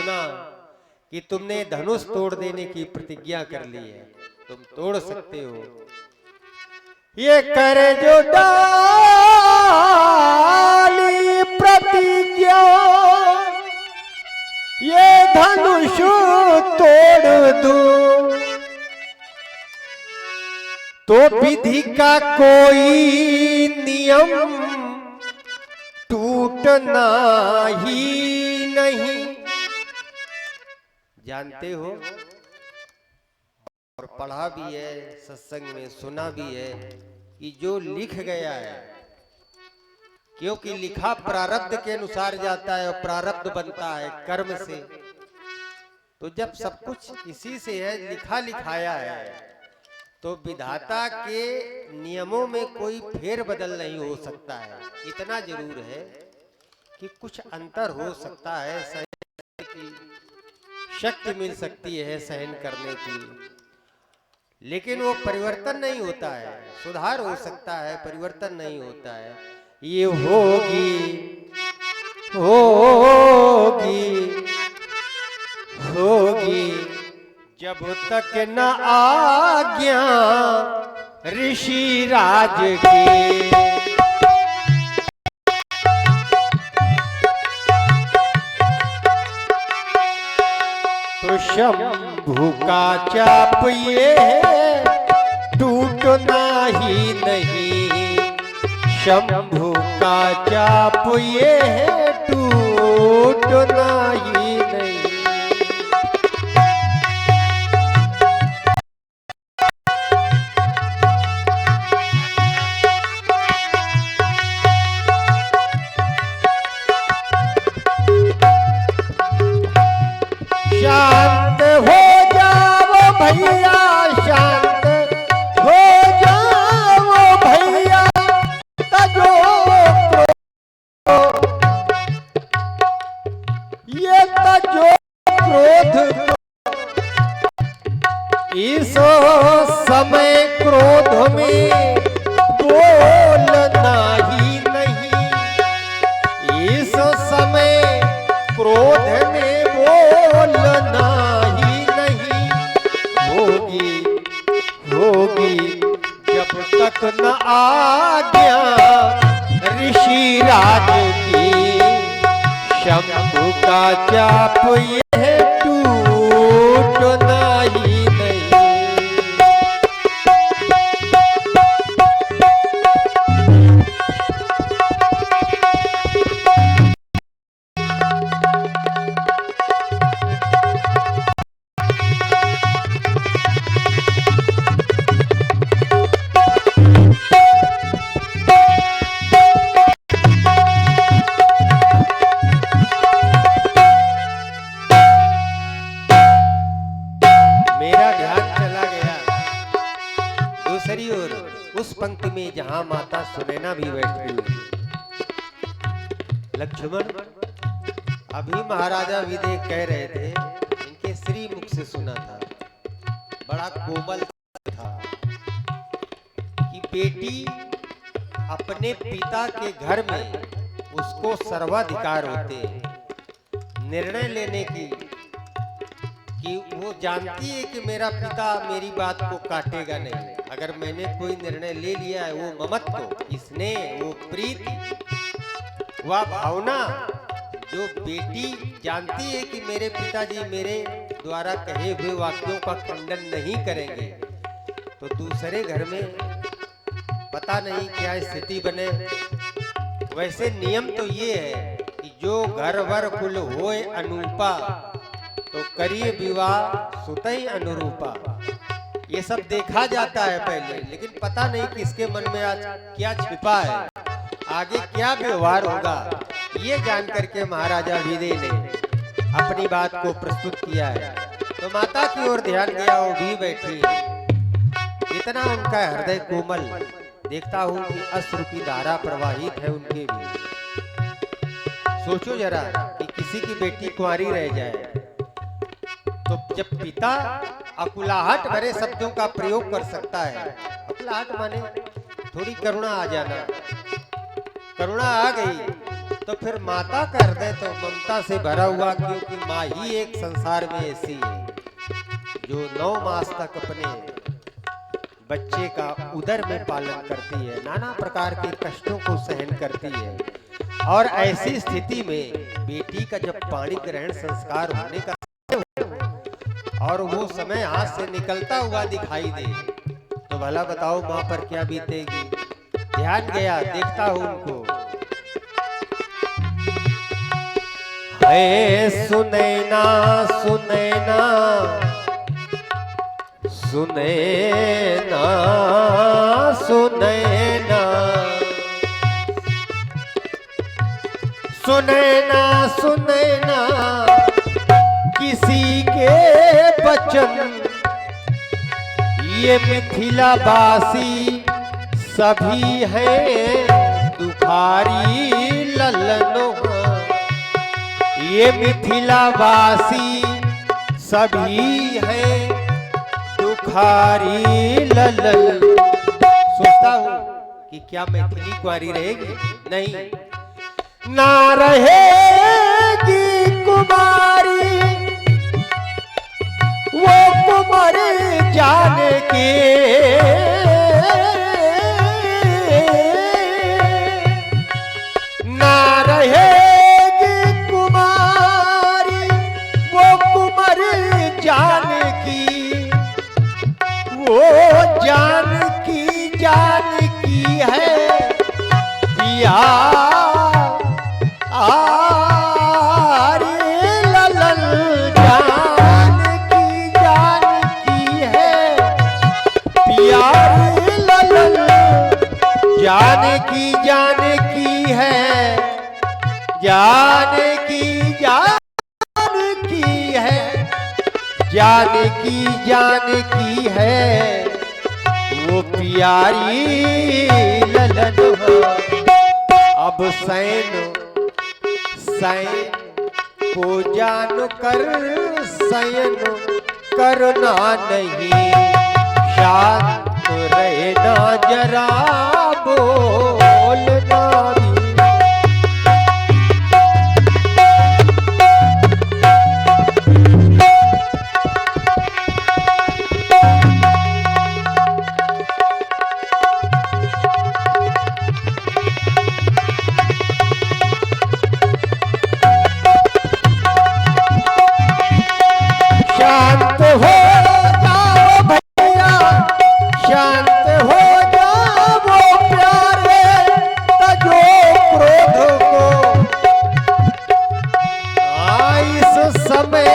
सुना कि तुमने धनुष तोड़ देने की प्रतिज्ञा कर ली है, तुम तोड़ सकते हो। ये करे जो डाली प्रतिज्ञा, ये धनुष तोड़ दूं तो विधि का कोई नियम टूटना ही नहीं। जानते हो और पढ़ा भी है, सत्संग में सुना भी है कि जो लिख गया है, क्योंकि लिखा प्रारब्ध के अनुसार जाता है और प्रारब्ध बनता है कर्म से। तो जब सब कुछ इसी से है, लिखा लिखाया है, तो विधाता के नियमों में कोई फेर बदल नहीं हो सकता है। इतना जरूर है कि कुछ अंतर हो सकता है, सहन की शक्ति मिल सकती है सहन करने की, लेकिन वो परिवर्तन नहीं होता है। सुधार हो सकता है, परिवर्तन नहीं होता है। ये होगी होगी होगी जब तक न आज्ञा ऋषि राज की। तो शंभु का चाप ये है टूटना ही नहीं, शंभु का चाप ये है टूटना ही नहीं। शांत हो जाओ भैया, शांत हो जाओ भैया, तजो ये तजो क्रोध, इस समय क्रोध में बोलना ही नहीं, इस समय क्रोध में बोलना ही नहीं। होगी होगी जब तक न आज्ञा ऋषि राज की, शंभु का चाप यह टूटना ही नहीं। दूसरी ओर उस पंक्ति में जहां माता सुनैना भी बैठी हुई। लक्ष्मण अभी महाराजा विदेह कह रहे थे, इनके श्री मुख से सुना था, बड़ा कोमल था कि बेटी अपने पिता के घर में उसको सर्वाधिकार होते हैं निर्णय लेने की, कि वो जानती है कि मेरा पिता मेरी बात को काटेगा नहीं। अगर मैंने कोई निर्णय ले लिया है, वो ममत्व, स्नेह, वो प्रीति, वह भावना जो बेटी जानती है कि मेरे पिताजी मेरे द्वारा कहे हुए वाक्यों का खंडन नहीं करेंगे, तो दूसरे घर में पता नहीं क्या स्थिति बने। वैसे नियम तो ये है कि जो घर वर कुल होए अनूपा, तो करिए विवाह सुतई अनुरूपा। ये सब देखा जाता है पहले, लेकिन पता नहीं किसके मन में आज क्या छिपा है, आगे क्या व्यवहार होगा। ये जान करके महाराजा विदेह ने अपनी बात को प्रस्तुत किया है। तो माता की ओर ध्यान गया, वो भी बैठी है। इतना उनका हृदय कोमल, देखता हूं कि अश्रु की धारा प्रवाहित है उनके भी। सोचो जरा कि किसी की बेटी कुंवारी रह जाए, तो जब पिता अकुलाहट भरे शब्दों का प्रयोग कर सकता है, अकुलाहट माने थोड़ी करुणा आ जाना, करुणा आ गई तो फिर माता का हृदय तो ममता से भरा हुआ, क्योंकि माँ ही एक संसार में ऐसी है जो 9 मास तक अपने बच्चे का उदर में पालन करती है, नाना प्रकार के कष्टों को सहन करती है। और ऐसी स्थिति में बेटी का जब पाणी ग्रहण संस्कार होने का और वो समय हाथ से निकलता हुआ दिखाई दे, तो भला बताओ माँ पर क्या बीतेगी। ध्यान गया, देखता हूं उनको। है सुनैना सुनैना सुनैना सुनैना सुनैना सुनैना किसी के बचन, ये मिथिला वासी सभी हैं दुखारी ललनो। ये मिथिला वासी सभी हैं दुखारी ललन। सोचता हूं कि क्या मैथिली कुंवारी रहेगी? नहीं, ना रहेगी कुमारी, वो कुमार जाने के ना रहेगी कुमारी, वो कुमार जाने की, वो जान की है पिया जाने की है, जाने की है वो प्यारी ललन हो। अब सैन को जान कर सैन करना नहीं, शांत रहना जरा बोलना भी। शांत हो जाओ भैया, शांत हो जाओ प्यारे, तजो क्रोध को इस समय